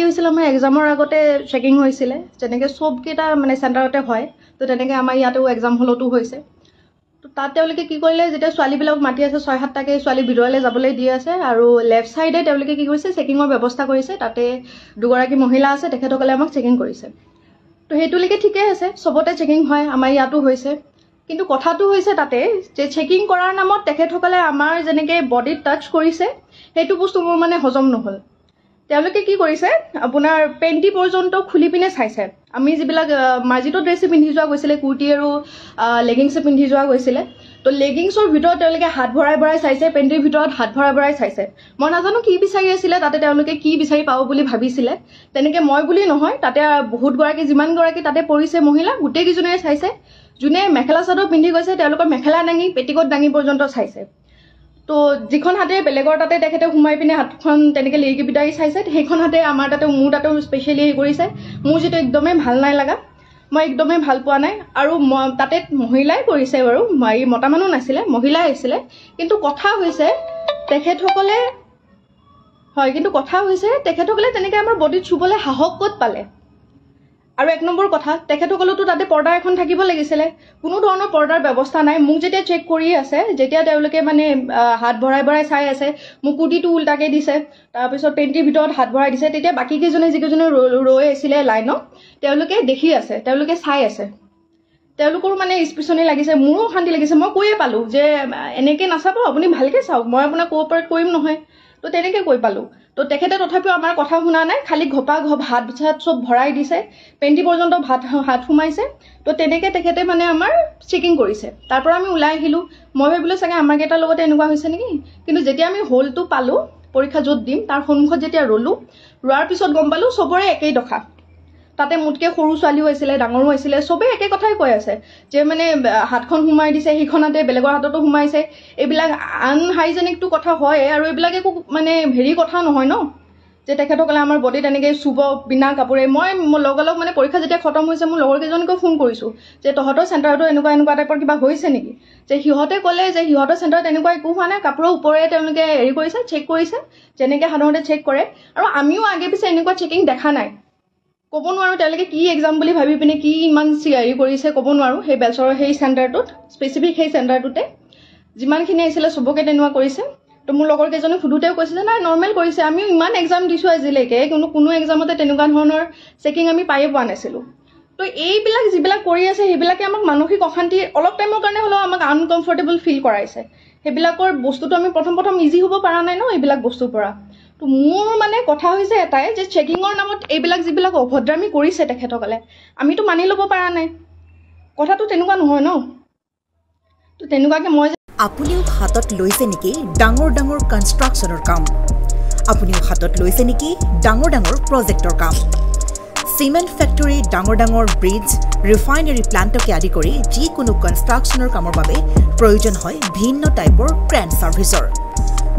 কি হৈছিল আমাৰ এক্সামৰ আগতে চেকিং হৈছিলে যেনেকৈ সবকেইটা মানে চেণ্টাৰতে হয় তো তেনেকৈ আমাৰ ইয়াতেও এক্সাম হলতো হৈছে তো তাত তেওঁলোকে কি কৰিলে যেতিয়া ছোৱালীবিলাক মাতি আছে 6-7টাকে ছোৱালী ভিতৰলৈ যাবলৈ দি আছে আৰু লেফ্ট চাইডে তেওঁলোকে কি কৰিছে চেকিঙৰ ব্যৱস্থা কৰিছে তাতে দুগৰাকী মহিলা আছে তেখেতসকলে আমাক চেকিং কৰিছে তো সেইটোলৈকে ঠিকে আছে সবতে চেকিং হয় আমাৰ ইয়াতো হৈছে কিন্তু কথাটো হৈছে তাতে যে চেকিং কৰাৰ নামত তেখেতসকলে আমাৰ যেনেকৈ বডিত টাচ কৰিছে সেইটো বস্তু মোৰ মানে হজম নহ'ল তেওঁলোকে কি কৰিছে আপোনাৰ পেণ্টি পৰ্যন্ত খুলি পিনে চাইছে আমি যিবিলাক মাৰ্জিত ড্ৰেছ পিন্ধি যোৱা গৈছিলে কুৰ্তি আৰু লেগিংছ পিন্ধি যোৱা গৈছিলে তো লেগিংছৰ ভিতৰত তেওঁলোকে হাত ভৰাই ভৰাই চাইছে পেণ্টিৰ ভিতৰত হাত ভৰাই ভৰাই চাইছে মই নাজানো কি বিচাৰি আছিলে তাতে তেওঁলোকে কি বিচাৰি পাব বুলি ভাবিছিলে তেনেকৈ মই বুলি নহয় তাতে বহুতগৰাকী যিমানগৰাকী তাতে পৰিছে মহিলা গোটেইকেইজনীয়ে চাইছে যোনে মেখেলা চাদৰ পিন্ধি গৈছে তেওঁলোকৰ মেখেলা দাঙি পেটিকোট দাঙি পৰ্যন্ত চাইছে তো যিখন হাতে বেলেগৰ তাতে তেখেতে সোমাই পিনে হাতখন তেনেকৈ লেৰিকি বিদাৰি চাইছে সেইখন হাতে আমাৰ তাতে মোৰ তাতেও স্পেচিয়েলি হেৰি কৰিছে মোৰ যিটো একদমেই ভাল নাই লগা মই একদমেই ভাল পোৱা নাই আৰু তাতে মহিলাই কৰিছে বাৰু মতা মানুহ নাছিলে মহিলাই আছিলে কিন্তু কথা হৈছে তেখেতসকলে তেনেকৈ আমাৰ বডিত চুবলৈ সাহস ক'ত পালে আৰু এক নম্বৰ কথা তেখেতসকলেতো তাতে পৰ্দা এখন থাকিব লাগিছিলে কোনো ধৰণৰ পৰ্দাৰ ব্যৱস্থা নাই মোক যেতিয়া চেক কৰি আছে যেতিয়া তেওঁলোকে মানে হাত ভৰাই ভৰাই চাই আছে মোক কুৰ্তিটো উল্টাকৈ দিছে তাৰপিছত পেণ্টিৰ ভিতৰত হাত ভৰাই দিছে তেতিয়া বাকীকেইজনে যিকেইজনে ৰৈ আছিলে লাইনত তেওঁলোকে দেখি আছে তেওঁলোকে চাই আছে তেওঁলোকৰ মানে স্পেচনি লাগিছে মোৰো অশান্তি লাগিছে মই কৈয়ে পালোঁ যে এনেকৈ নাচাব আপুনি ভালকৈ চাওক মই আপোনাক কোঅপাৰেট কৰিম নহয় তো তেনেকৈ কৈ পালোঁ তো তেখেতে তথাপিও আমাৰ কথা শুনা নাই খালি ঘপা হাত চাত চব ভৰাই দিছে পেণ্টি পৰ্যন্ত হাত সোমাইছে তো তেনেকৈ তেখেতে মানে আমাৰ চেকিং কৰিছে তাৰ পৰা আমি ওলাই আহিলোঁ মই ভাবিলোঁ চাগে আমাৰ কেইটাৰ লগতে এনেকুৱা হৈছে নেকি কিন্তু যেতিয়া আমি হলটো পালোঁ পৰীক্ষা য'ত দিম তাৰ সন্মুখত যেতিয়া ৰোৱাৰ পিছত গম পালোঁ চবৰে একেই দশা তাতে মোতকৈ সৰু ছোৱালীও আছিলে ডাঙৰো আছিলে চবেই একে কথাই কৈ আছে যে মানে হাতখন সোমাই দিছে সেইখনতে বেলেগৰ হাততো সোমাইছে এইবিলাক আনহাইজেনিকটো কথা হয় আৰু এইবিলাক একো মানে হেৰি কথা নহয় ন যে তেখেতসকলে আমাৰ বডিত এনেকৈ চুব বিনা কাপোৰে মই লগালগ মানে পৰীক্ষা যেতিয়া খতম হৈছে মোৰ লগৰ কেইজনীকো ফোন কৰিছোঁ যে তহঁতৰ চেণ্টাৰতো এনেকুৱা টাইপৰ কিবা হৈছে নেকি যে সিহঁতে ক'লে যে সিহঁতৰ চেণ্টাৰত এনেকুৱা একো হোৱা নাই কাপোৰৰ ওপৰে তেওঁলোকে হেৰি কৰিছে চেক কৰিছে যেনেকৈ সাধাৰণতে চেক কৰে আৰু আমিও আগে পিছে এনেকুৱা চেকিং দেখা নাই ক'ব নোৱাৰোঁ তেওঁলোকে কি এক্সাম বুলি ভাবি পিনে কি ইমান হেৰি কৰিছে ক'ব নোৱাৰোঁ সেই বেলচৰৰ সেই চেণ্টাৰটোত স্পেচিফিক সেই চেণ্টাৰটোতে যিমানখিনি আহিছিলে চবকে তেনেকুৱা কৰিছে তো মোৰ লগৰ কেইজনে সুধোতেও কৈছে যে নাই নৰ্মেল কৰিছে আমিও ইমান এক্সাম দিছোঁ আজিলৈকে কোনো এক্সামতে তেনেকুৱা ধৰণৰ চেকিং আমি পায়ে পোৱা নাছিলোঁ তো এইবিলাক যিবিলাক কৰি আছে সেইবিলাকে আমাক মানসিক অশান্তি অলপ টাইমৰ কাৰণে হ'লেও আমাক আনকমফৰ্টেবল ফিল কৰাইছে সেইবিলাকৰ বস্তুটো আমি প্ৰথম ইজি হ'ব পৰা নাই ন এইবিলাক বস্তুৰ পৰা তো মোৰ মানে কথা হৈছে এটাই যে চেকিঙৰ নামত এইবিলাক যিবিলাক অভদ্ৰামি কৰিছে তেখেতসকলে আমিতো মানি ল'ব পৰা নাই কথাটো তেনেকুৱা নহয় ন তো তেনেকুৱাকৈ মই আপুনিও হাতত লৈছে নেকি ডাঙৰ ডাঙৰ কনষ্ট্ৰাকশ্যনৰ কাম আপুনিও হাতত লৈছে নেকি ডাঙৰ ডাঙৰ প্ৰজেক্টৰ কাম সিমেণ্ট ফেক্টৰী ডাঙৰ ডাঙৰ ব্ৰিজ ৰিফাইনাৰী প্লাণ্টকে আদি কৰি যিকোনো কনষ্ট্ৰাকশ্যনৰ কামৰ বাবে প্ৰয়োজন হয় ভিন্ন টাইপৰ ক্ৰেন ছাৰ্ভিচৰ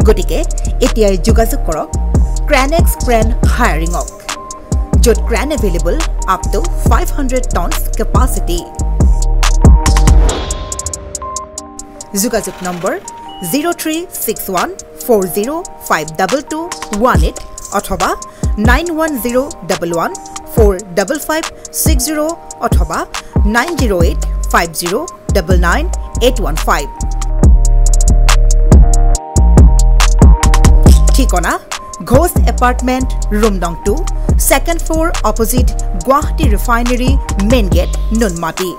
গতিকে এতিয়াই যোগাযোগ কৰক ক্ৰেনেক্স ক্ৰেন হায়াৰিঙক য'ত crane available up to 500 tons capacity যোগাযোগ নম্বৰ 0361405218 অথবা 9101145560 অথবা 9085099815 ঠিকনা ঘোষ এপাৰ্টমেণ্ট ৰুম নং 2 2nd floor opposite Guwahati refinery main gate Noonmati